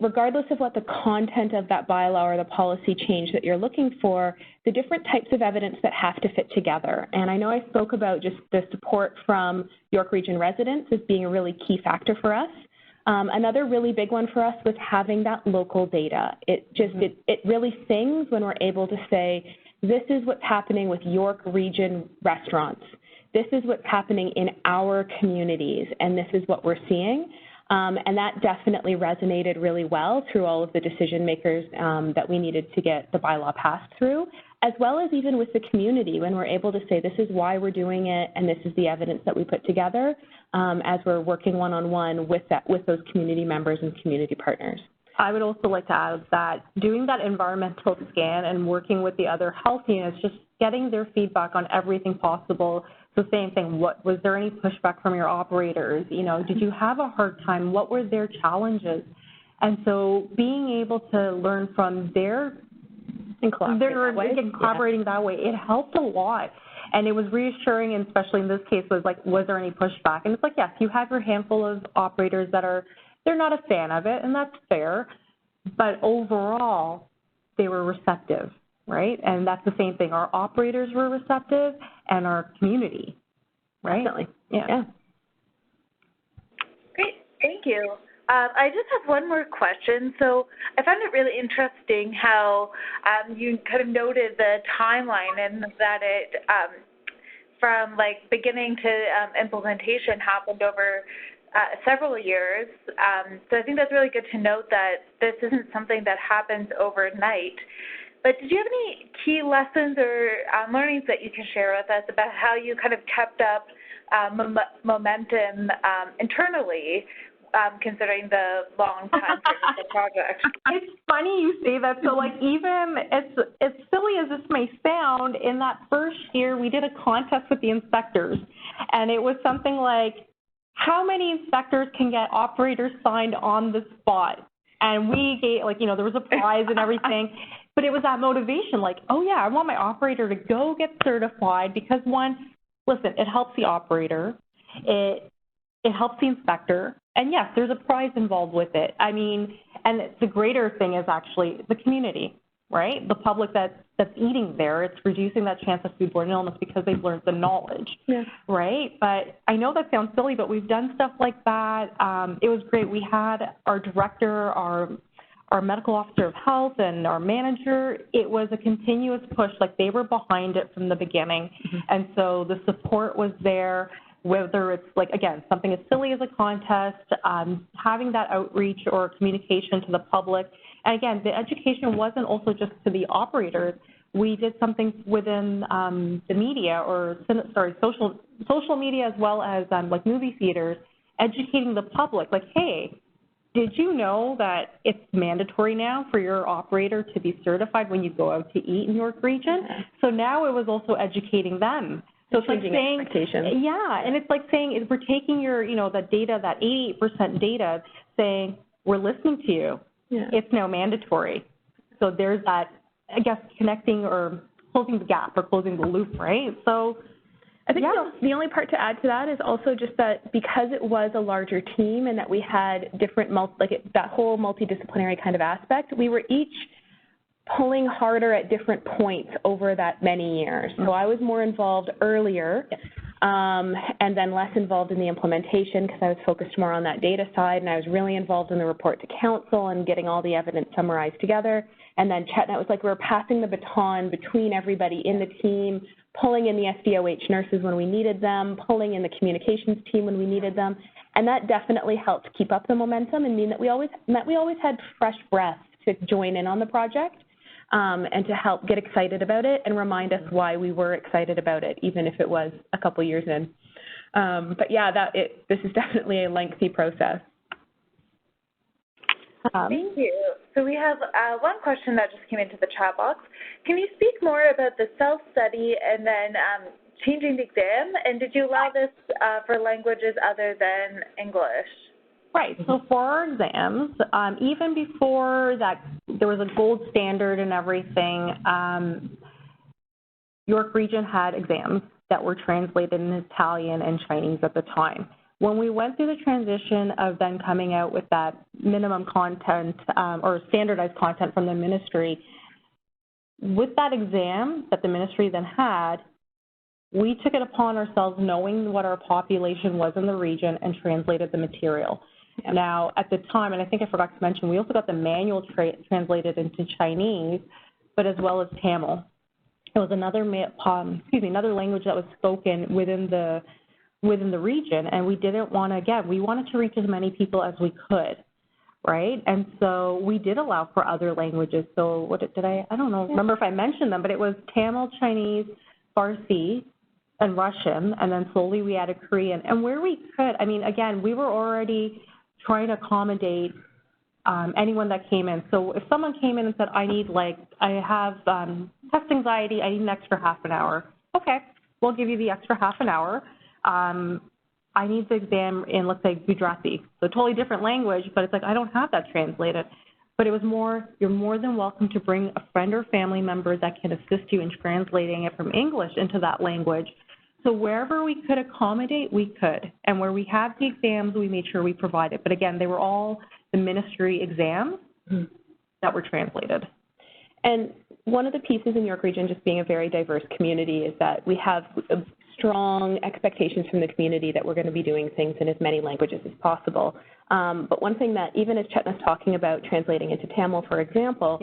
regardless of what the content of that bylaw or the policy change that you're looking for, the different types of evidence that have to fit together. And I know I spoke about just the support from York Region residents as being a really key factor for us. Another really big one for us was having that local data. It really sings when we're able to say, this is what's happening with York Region restaurants. This is what's happening in our communities, and this is what we're seeing. And that definitely resonated really well through all of the decision makers that we needed to get the bylaw passed through, as well as even with the community when we're able to say this is why we're doing it and this is the evidence that we put together as we're working one-on-one with those community members and community partners. I would also like to add that doing that environmental scan and working with the other health units, just getting their feedback on everything possible. So same thing, was there any pushback from your operators? Did you have a hard time? What were their challenges? And so being able to learn from collaborating that way, it helped a lot. And it was reassuring, and especially in this case, was there any pushback? And it's like, yes, you have your handful of operators that they're not a fan of it, and that's fair. but overall, they were receptive, right? And that's the same thing. Our operators were receptive and our community, right? Definitely. Yeah. Great, thank you. I just have one more question. So I found it really interesting how you kind of noted the timeline and that it, from like beginning to implementation happened over several years. So I think that's really good to note that this isn't something that happens overnight. But did you have any key lessons or learnings that you can share with us about how you kind of kept up momentum internally, considering the long time of the project? It's funny you say that. So, like, even as silly as this may sound, in that first year, we did a contest with the inspectors, and it was something like, how many inspectors can get operators signed on the spot? And we gave, like, you know, there was a prize and everything, but it was that motivation, like, oh yeah, I want my operator to go get certified because, one, listen, it helps the operator, it helps the inspector, and yes, there's a prize involved with it. I mean, and the greater thing is actually the community, right? The public that's eating there, it's reducing that chance of foodborne illness because they've learned the knowledge, right? But I know that sounds silly, but we've done stuff like that. It was great. We had our director, our medical officer of health, and our manager. It was a continuous push, like they were behind it from the beginning. And so the support was there, whether it's like, again, something as silly as a contest, having that outreach or communication to the public. And again, the education wasn't also just to the operators. We did something within the media or, social media, as well as like movie theaters, educating the public, like, hey, did you know that it's mandatory now for your operator to be certified when you go out to eat in York Region? So now it was also educating them. So it's like saying, yeah, and it's like saying we're taking your, you know, the data, that 88% data, saying we're listening to you. It's now mandatory. So there's that, I guess, connecting or closing the gap or closing the loop, right? So I think the only part to add to that is also just that because it was a larger team and that we had different, that whole multidisciplinary kind of aspect, we were each pulling harder at different points over that many years. So I was more involved earlier and then less involved in the implementation because I was focused more on that data side, and I was really involved in the report to council and getting all the evidence summarized together. And then Chet and I was like we were passing the baton between everybody in the team, pulling in the SDOH nurses when we needed them, pulling in the communications team when we needed them. And that definitely helped keep up the momentum and mean that we always had fresh breath to join in on the project and to help get excited about it and remind us why we were excited about it, even if it was a couple years in. But yeah, this is definitely a lengthy process. Thank you. So we have one question that just came into the chat box. Can you speak more about the self-study and then changing the exam? And did you allow this for languages other than English? Right. So for our exams, even before that, there was a gold standard and everything, York Region had exams that were translated in Italian and Chinese at the time. When we went through the transition of then coming out with that minimum content or standardized content from the ministry, with that exam that the ministry then had, we took it upon ourselves, knowing what our population was in the region, and translated the material. Now, at the time, and I think I forgot to mention, we also got the manual translated into Chinese, but as well as Tamil. It was another language that was spoken within the region, and we didn't want to, again, we wanted to reach as many people as we could, right? And so we did allow for other languages. So what I don't know, remember if I mentioned them, but it was Tamil, Chinese, Farsi, and Russian, and then slowly we added Korean. And where we could, I mean, again, we were already trying to accommodate anyone that came in. So if someone came in and said, I have test anxiety, I need an extra half an hour. Okay, we'll give you the extra half an hour. I need the exam in, let's say, Gujarati. So totally different language, but it's like, I don't have that translated. But it was more, you're more than welcome to bring a friend or family member that can assist you in translating it from English into that language. So wherever we could accommodate, we could. And where we have the exams, we made sure we provided. But again, they were all the ministry exams. that were translated. And one of the pieces in York Region, just being a very diverse community, is that we have strong expectations from the community that we're going to be doing things in as many languages as possible. But one thing that, even as Chetna's talking about translating into Tamil, for example,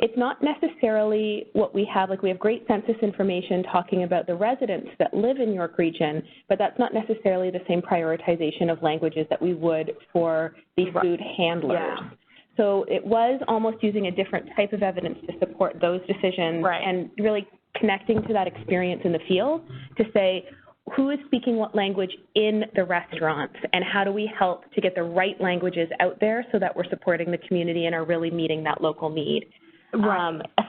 it's not necessarily what we have. Like, we have great census information talking about the residents that live in York Region, but that's not necessarily the same prioritization of languages that we would for the food handlers. Yeah. So it was almost using a different type of evidence to support those decisions, and really connecting to that experience in the field to say, who is speaking what language in the restaurants, and how do we help to get the right languages out there so that we're supporting the community and are really meeting that local need.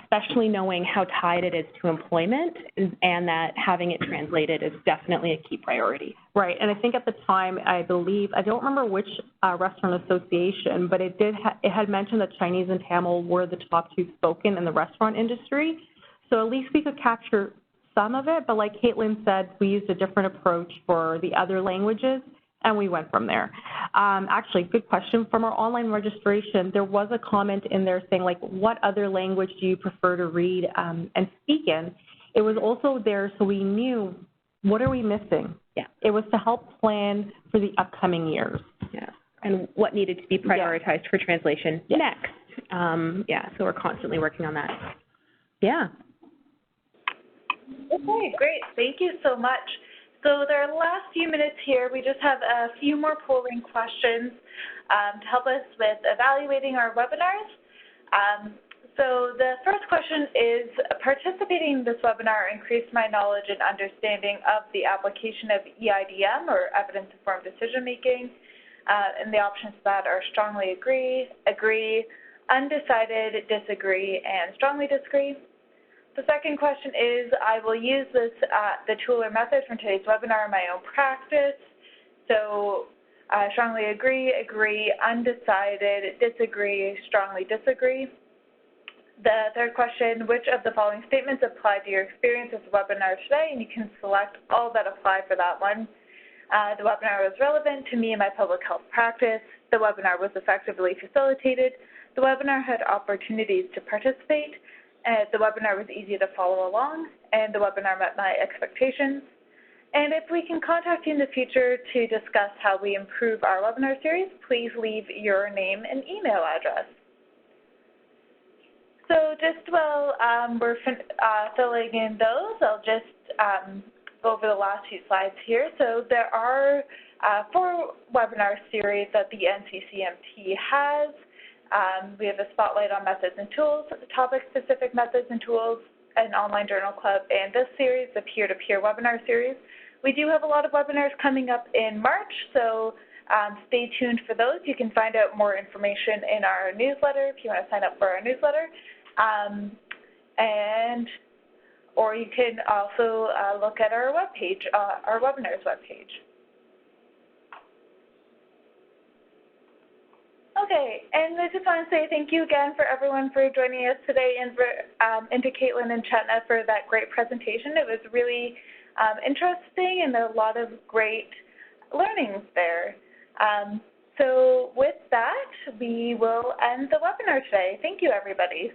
Especially knowing how tied it is to employment, and that having it translated is definitely a key priority. Right, and I think at the time, I believe, I don't remember which restaurant association, but it had mentioned that Chinese and Tamil were the top two spoken in the restaurant industry. So at least we could capture some of it, but like Caitlin said, we used a different approach for the other languages, and we went from there. Actually, good question. From our online registration, there was a comment in there saying, like, what other language do you prefer to read and speak in? It was also there so we knew, what are we missing? Yeah. It was to help plan for the upcoming years. Yeah, and what needed to be prioritized for translation next. So we're constantly working on that. Yeah. Okay, great. Thank you so much. So there are the last few minutes here. We just have a few more polling questions to help us with evaluating our webinars. So the first question is, participating in this webinar increased my knowledge and understanding of the application of EIDM, or evidence-informed decision-making, and the options to that are strongly agree, agree, undecided, disagree, and strongly disagree. The second question is, I will use this, the tool or method from today's webinar in my own practice. So strongly agree, agree, undecided, disagree, strongly disagree. The third question, which of the following statements apply to your experience with the webinar today? And you can select all that apply for that one. The webinar was relevant to me and my public health practice. The webinar was effectively facilitated. The webinar had opportunities to participate. The webinar was easy to follow along, and the webinar met my expectations. And if we can contact you in the future to discuss how we improve our webinar series, please leave your name and email address. So just while we're filling in those, I'll just go over the last few slides here. So there are 4 webinar series that the NCCMT has. We have a spotlight on methods and tools, topic-specific methods and tools, an online journal club, and this series, the peer-to-peer webinar series. We do have a lot of webinars coming up in March, so stay tuned for those. You can find out more information in our newsletter if you want to sign up for our newsletter, or you can also look at our webpage, our webinars webpage. Okay, and I just want to say thank you again for everyone for joining us today, and to Caitlin and Chetna for that great presentation. It was really interesting and a lot of great learnings there. So with that, we will end the webinar today. Thank you, everybody.